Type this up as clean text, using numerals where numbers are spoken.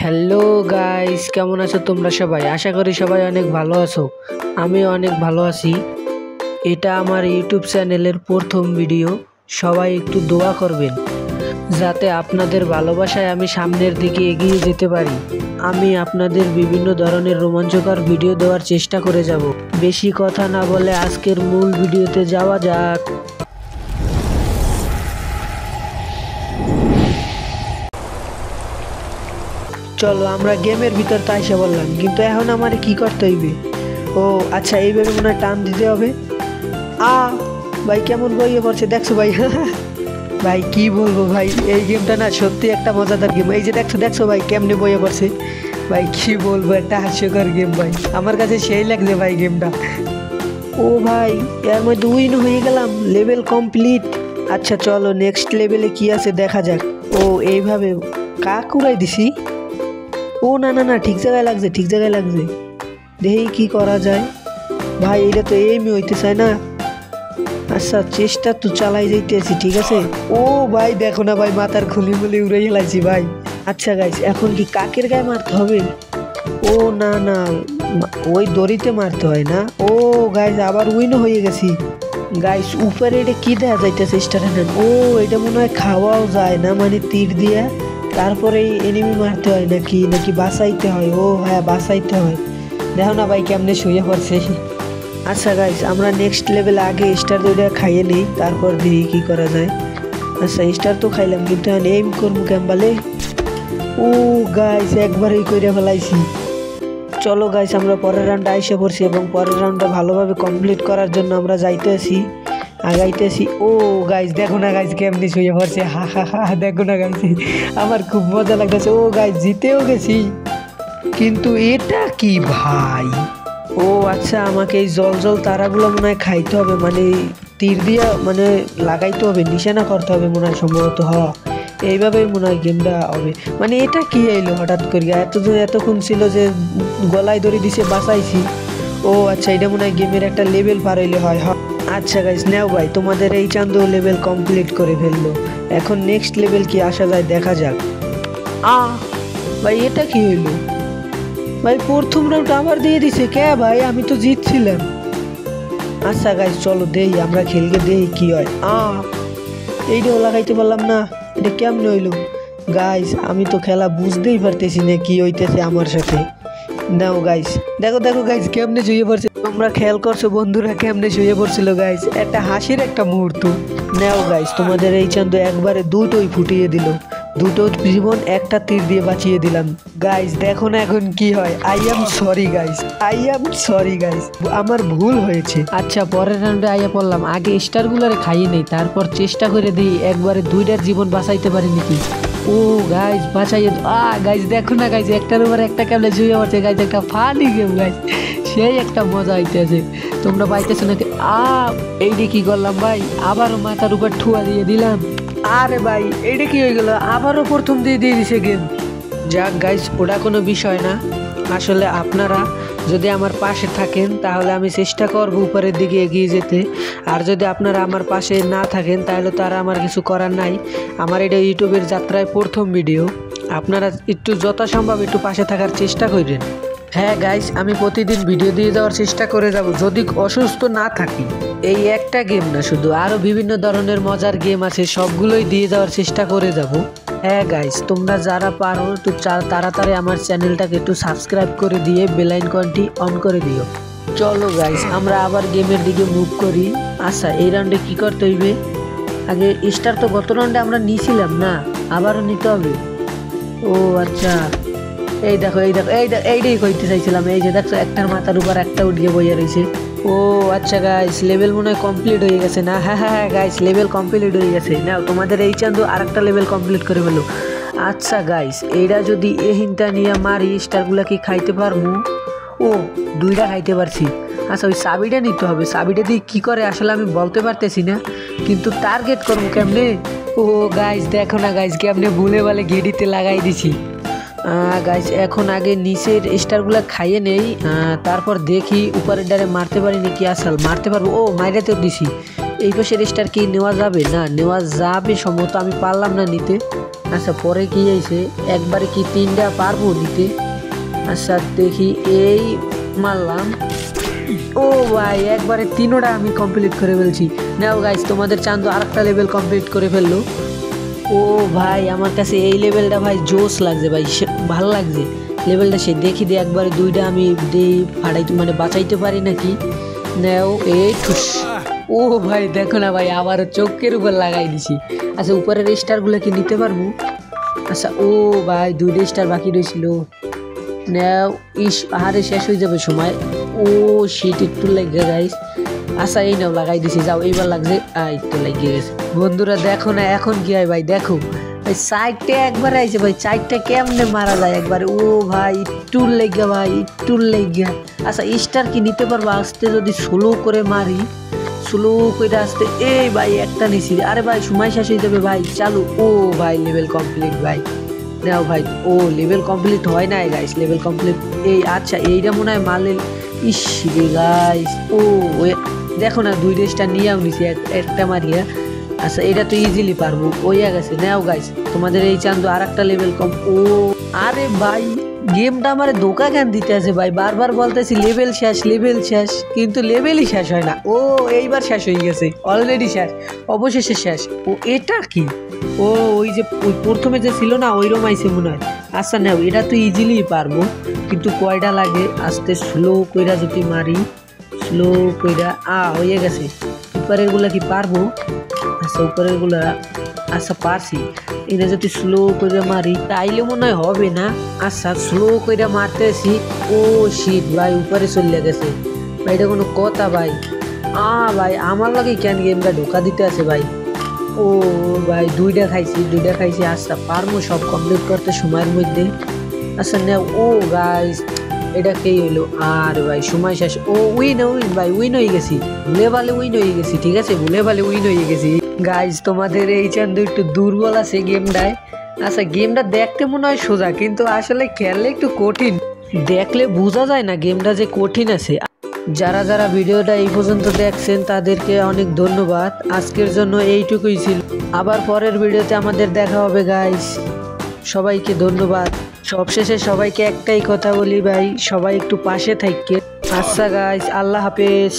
Hello guys, কেমন আছো তোমরা সবাই? আশা করি সবাই অনেক ভালো আছো। আমি অনেক ভালো আছি। এটা আমার ইউটিউব চ্যানেলের প্রথম ভিডিও। সবাই একটু দোয়া করবেন যাতে আপনাদের ভালোবাসায় আমি সামনের দিকে এগিয়ে যেতে পারি। আমি আপনাদের বিভিন্ন ধরনের রোমাঞ্চকর ভিডিও দেওয়ার চেষ্টা করে যাব। বেশি কথা না বলে আজকের মূল ভিডিওতে যাওয়া যাক। চলো আমরা গেমের ভিতর তো এসে বললাম, কিন্তু এখন আমার কি করতে হইবে? ও আচ্ছা, এইভাবে মনে হয় টান দিতে হবে। ভাই কেমন বইয়ে পড়ছে দেখছো ভাই? ভাই কি বলবো ভাই, এই গেমটা না সত্যি একটা মজাদার গেম। এই যে দেখছো ভাই কেমনে বইয়ে পড়ছে। ভাই কি বলবো, একটা হাস্যকর গেম ভাই, আমার কাছে সেই লাগছে ভাই গেমটা। ও ভাই, এর মধ্যে উইন হয়ে গেলাম, লেভেল কমপ্লিট। আচ্ছা চলো নেক্সট লেভেলে কি আছে দেখা যাক। ও এইভাবে কাক উড়াই দিছি। ও না না না, ঠিক জায়গায় লাগছে, ঠিক জায়গায় লাগছে। দেখি কি করা যায়। ভাই এটা তো এমই হইতে চায় না। আচ্ছা চেষ্টা তো চালাই যাইতেছি, ঠিক আছে। ও ভাই দেখো না ভাই, মাথার খুলি মুলি উড়ে হেলাইছি ভাই। আচ্ছা গাইস, এখন কি কাকের গায়ে মারতে হবে? ও না না, ওই দড়িতে মারতে হয় না। ও গাইস, আবার উইনও হয়ে গেছি। গাইস উপরে এটা কি দেওয়া যাইতেছে স্টারে? ও এটা মনে হয় খাওয়াও যায় না, মানে তীর দিয়া তারপরে এনিমি মারতে হয় নাকি নাকি বাঁচাইতে হয়? ও হ্যাঁ বাঁচাইতে হয়। দেখো না ভাই কেমনে শুয়ে পড়ছে। আচ্ছা গাইস, আমরা নেক্সট লেভেলে আগে স্টার দুইটা খাইয়ে নিই, তারপর দেখি কি করা যায়। আচ্ছা স্টার তো খাইলাম, কিন্তু এখন এইম করবো কেমবালে? ও গাইস একবারেই কইরা ফেলাইছি। চলো গাইস, আমরা পরের রাউন্ডে আইসা পড়ছি এবং পরের রাউন্ডটা ভালোভাবে কমপ্লিট করার জন্য আমরা যাইতেছি, আগাইতেছি। ও গাইস দেখো না গাইস কেমনি শুয়ে পড়ছে। হা হা হা, দেখো না গাইস, আমার খুব মজা লাগতেছে। ও গাইস জিতেও গেছি, কিন্তু এটা কি ভাই? ও আচ্ছা, আমাকে এই জল জল তারাগুলো মনে হয় খাইতে হবে, মানে তীর দিয়া মানে লাগাইতে হবে, নিশানা করতে হবে মনে হয় সম্ভবত। এইভাবেই মনে হয় গেমটা হবে। মানে এটা কি এলো হঠাৎ করে? এতক্ষণ ছিল যে গলায় দড়ি দিছে বাঁচাইছি। ও আচ্ছা, এটা মনে হয় গেমের একটা লেভেল পার হইলে হয়। আচ্ছা গাইস নেও ভাই, তোমাদের এই চান্দু লেভেল কমপ্লিট করে ফেললো। এখন নেক্সট লেভেল কি আসা যায় দেখা যাক। ভাই এটা কি হইলো? ভাই প্রথম রাউন্ড আবার দিয়ে দিছে কে ভাই? আমি তো জিতছিলাম। আচ্ছা গাইস চলো দেই, আমরা খেলকে দেই কি হয়। এইটাও লাগাইতে পারলাম না, এটা কেমনে হইলো? গাইস আমি তো খেলা বুঝতেই পারতেছি না কি হইতেছে আমার সাথে। নাও গাইস, দেখো দেখো গাইস কেমনে শুয়ে পড়ছে। তোমরা খেয়াল করছো বন্ধুরা কেমনে শুয়ে পড়ছিল গাইস? একটা হাসির একটা মুহূর্ত। নাও গাইস, তোমাদের এই চান্দু একবারে দুটোই ফুটিয়ে দিল। দুটো জীবন একটা তীর দিয়ে বাঁচিয়ে দিলাম। গাইস দেখো না এখন কি হয়। I am sorry guys, I am sorry guys, আমার ভুল হয়েছে। আচ্ছা পরের রাউন্ডে আইয়া পড়লাম, আগে স্টারগুলোরে খাইয়ে নেই, তারপর চেষ্টা করে দিই একবারে দুইটার জীবন বাঁচাইতে পারি নাকি। ও গাইস বাঁচাইয়ে গাইস দেখো না গাইস, একটার উপর একটা কেমনে শুয়ে পড়ছে গাইস। একটা ফানি গেম গাইস, সেই একটা মজা হইতেছে। তোমরা পাইতেছো নাকি? এইটা কি করলাম ভাই? আবারও মাথার উপর ঠুয়া দিয়ে দিলাম। আরে ভাই এটা কি হয়ে গেল? আবারও প্রথম দিয়ে দিছে গেম। যাক গাইস, ওটা কোনো বিষয় না। আসলে আপনারা যদি আমার পাশে থাকেন তাহলে আমি চেষ্টা করবো উপরের দিকে এগিয়ে যেতে। আর যদি আপনারা আমার পাশে না থাকেন তাহলে তো আর আমার কিছু করার নাই। আমার এটা ইউটিউবের যাত্রায় প্রথম ভিডিও। আপনারা একটু যথাসম্ভব একটু পাশে থাকার চেষ্টা করেন। হ্যাঁ গাইস, আমি প্রতিদিন ভিডিও দিয়ে যাওয়ার চেষ্টা করে যাব যদি অসুস্থ না থাকি। এই একটা গেম না, শুধু আরও বিভিন্ন ধরনের মজার গেম আছে, সবগুলোই দিয়ে যাওয়ার চেষ্টা করে যাব। হ্যাঁ গাইস, তোমরা যারা পারো একটু তাড়াতাড়ি আমার চ্যানেলটাকে একটু সাবস্ক্রাইব করে দিয়ে বেল আইকনটি অন করে দিও। চলো গাইস, আমরা আবার গেমের দিকে মুভ করি। আচ্ছা এই রাউন্ডে কি করতে হইবে? আগে স্টার তো গত রাউন্ডে আমরা নিয়েছিলাম না, আবারও নিতে হবে। ও আচ্ছা, এই দেখো এই দেখো এইটাই কইতে চাইছিলাম। এই যে দেখছো একটার মাথার উপর একটা উঠিয়ে বইয়া রয়েছে। ও আচ্ছা গাইস, লেভেল মনে হয় কমপ্লিট হয়ে গেছে না? হ্যাঁ হ্যাঁ হ্যাঁ গাইস, লেভেল কমপ্লিট হয়ে গেছে। নাও তোমাদের এই চান্দু আরেকটা লেভেল কমপ্লিট করে ফেলো। আচ্ছা গাইস, এইটা যদি এহিনটা নিয়ে মারি স্টারগুলা কি খাইতে পারবো? ও দুইটা খাইতে পারছি। আচ্ছা ওই চাবিটা নিতে হবে, চাবিটা দিয়ে কী করে আসলে আমি বলতে পারতেছি না, কিন্তু টার্গেট করবো কেমনে? ও গাইস দেখো না গাইস কেমনে ভুলে বলে গেডিতে লাগাই দিছি। গাইস এখন আগে নিচের স্টারগুলো খাইয়ে নেই, তারপর দেখি উপরের ডারে মারতে পারি নাকি। আসল মারতে পারবো। ও মাইরাতেও দিছি। এই পাশের স্টার কি নেওয়া যাবে? না নেওয়া যাবে সম্ভবত, আমি পারলাম না নিতে। আচ্ছা পরে কি আইছে একবারে কি 3টা পারবো দিতে। আচ্ছা দেখি এই মারলাম। ও ভাই একবারে 3টা আমি কমপ্লিট করে ফেলছি। নাও গাইস তোমাদের চান্দু আরেকটা লেভেল কমপ্লিট করে ফেললো। ও ভাই আমার কাছে এই লেভেলটা ভাই জোস লাগছে ভাই, ভালো লাগছে লেভেলটা। সে দেখি দিয়ে একবারে 2টা আমি দিই ফাড়াইতে মানে বাঁচাইতে পারি নাকি। নাও এই ঠুস। ও ভাই দেখো না ভাই আবার চোখের উপর লাগাই দিছি। আচ্ছা উপরের স্টারগুলো কি নিতে পারবো? আচ্ছা ও ভাই 2টা স্টার বাকি রয়েছিল। নাও ইস আহারে শেষ হয়ে যাবে সময়। ও শিট একটু লাগে গাইস। আচ্ছা এই নাও লাগাই দিছি, যাও এইবার লাগছে। একটু লাগিয়ে গেছে। বন্ধুরা দেখো না এখন কি হয় ভাই, দেখো ভাই সাইডটা একবার আইছে ভাই, 4টা কেমনে মারা যায় একবারে। ও ভাই একটু লেগে ভাই একটু লেগে। আচ্ছা স্টার কি নিতে পারবো আসতে যদি স্লো করে মারি, স্লো করে আসতে। এই ভাই একটা নিছি, আরে ভাই সময় শেষ হয়ে যাবে ভাই, চালু। ও ভাই লেভেল কমপ্লিট ভাই। নাও ভাই ও লেভেল কমপ্লিট হয় নাই গাইস, লেভেল কমপ্লিট এই আচ্ছা এইটা মনে হয় মারলে। ইস রে গাইস ও দেখো না 2টা স্টার নিয়েও নিছি একটা মারিয়া। আচ্ছা এটা তো ইজিলি পারবো ওইয়া গেছে। নাও গাইস তোমাদের এই চান্দু আরেকটা লেভেল কম। ও আরে ভাই গেমটা আমার ধোকা কেন দিতে আছে ভাই, বারবার বলতেছি লেভেল শেষ লেভেল শেষ, কিন্তু লেভেলই শেষ হয় না। ও এইবার শেষ হয়ে গেছে, অলরেডি শেষ, অবশেষে শেষ। ও এটা কি? ও ওই যে ওই প্রথমে যে ছিল না ওই রমাইছে মনে হয়। আচ্ছা নাও এটা তো ইজিলি পারবো, কিন্তু কয়টা লাগে আস্তে স্লো কইরা যদি মারি, স্লো কইরা হয়ে গেছে। উপরের গুলা কি পারবো? আচ্ছা উপরের গুলা আচ্ছা পারছি। এটা যদি স্লো করে মারি তাইলে মনে হয় হবে না। আচ্ছা স্লো করে মারতেছি। ও শিট ভাই উপরে চলে গেছে ভাই, এটা কোনো কথা ভাই? ভাই আমার লাগে কেন গেমটা ঢোকা দিতে আছে ভাই। ও ভাই 2টা খাইছি। আচ্ছা পারবো সব কমপ্লিট করতে সময়ের মধ্যে। আচ্ছা না ও গাইস এটা কে হইলো? আর ভাই সময় শেষ। ও উইন ভাই উইন হয়ে গেছি, ভুলে ভালে উইন হয়ে গেছি। ঠিক আছে ভুলে ভালে উইন হয়ে গেছি। গাইস তোমাদের এই চান্দু একটু দুর্বল আছে গেমটায়। আচ্ছা গেমটা দেখতে মনে হয় সোজা, কিন্তু আসলে খেললে একটু কঠিন, দেখলে বোঝা যায় না গেমটা যে কঠিন আছে। যারা যারা ভিডিওটা এই পর্যন্ত দেখছেন তাদেরকে অনেক ধন্যবাদ। আজকের জন্য এইটুকুই ছিল, আবার পরের ভিডিওতে আমাদের দেখা হবে গাইস। সবাইকে ধন্যবাদ। সবশেষে সবাইকে একটাই কথা বলি ভাই, সবাই একটু পাশে থাকবে। আচ্ছা গাইস আল্লাহ হাফেজ।